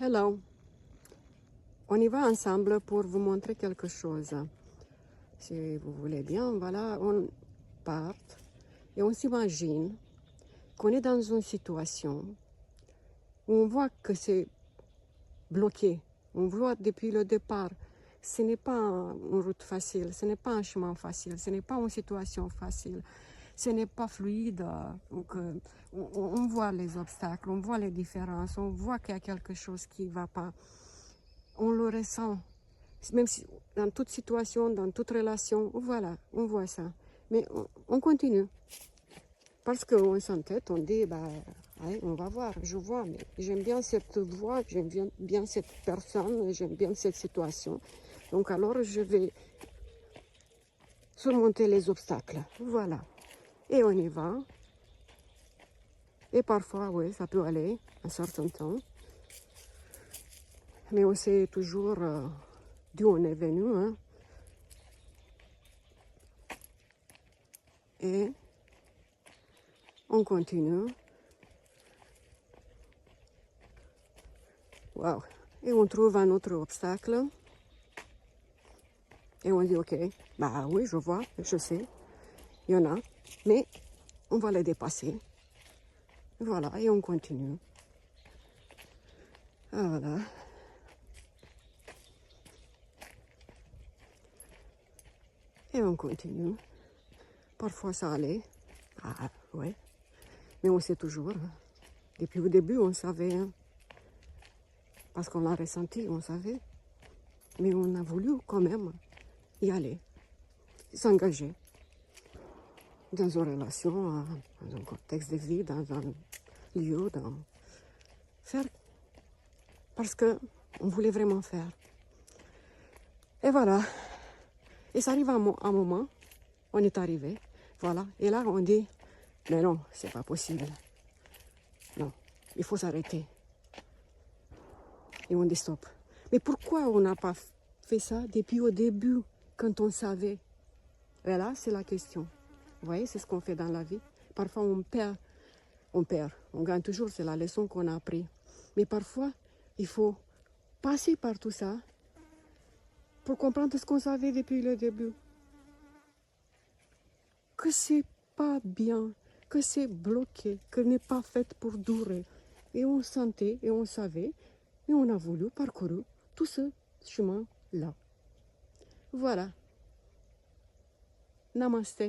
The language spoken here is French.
Hello! On y va ensemble pour vous montrer quelque chose. Si vous voulez bien, voilà, on part et on s'imagine qu'on est dans une situation où on voit que c'est bloqué. On voit depuis le départ, ce n'est pas une route facile, ce n'est pas un chemin facile, ce n'est pas une situation facile, ce n'est pas fluide. Donc, on voit les obstacles, on voit les différences, on voit qu'il y a quelque chose qui ne va pas. On le ressent, même si dans toute situation, dans toute relation, voilà, on voit ça. Mais on continue. Parce qu'on s'entête, on dit, bah, ouais, on va voir, je vois, mais j'aime bien cette voix, j'aime bien cette personne, j'aime bien cette situation. Donc alors, je vais surmonter les obstacles. Voilà. Et on y va. Et parfois, oui, ça peut aller un certain temps. Mais on sait toujours d'où on est venu. Hein. Et on continue. Wow. Et on trouve un autre obstacle. Et on dit, ok, bah oui, je vois, je sais, il y en a, mais on va les dépasser. Voilà, et on continue. Ah, voilà. Et on continue. Parfois ça allait. Ah, ouais. Mais on sait toujours. Hein. Depuis le début, on savait. Hein. Parce qu'on l'a ressenti, on savait. Mais on a voulu quand même y aller. S'engager. Dans une relation, dans un contexte de vie, dans un lieu, dans... Faire. Parce qu'on voulait vraiment faire. Et voilà. Et ça arrive à un moment, on est arrivé, voilà. Et là, on dit, mais non, c'est pas possible. Non, il faut s'arrêter. Et on dit stop. Mais pourquoi on n'a pas fait ça depuis au début, quand on savait? Et là, c'est la question. Vous voyez, c'est ce qu'on fait dans la vie. Parfois, on perd. On gagne toujours, c'est la leçon qu'on a appris. Mais parfois, il faut passer par tout ça pour comprendre ce qu'on savait depuis le début. Que c'est pas bien, que c'est bloqué, que n'est pas fait pour durer. Et on sentait et on savait et on a voulu parcourir tout ce chemin-là. Voilà. Namaste.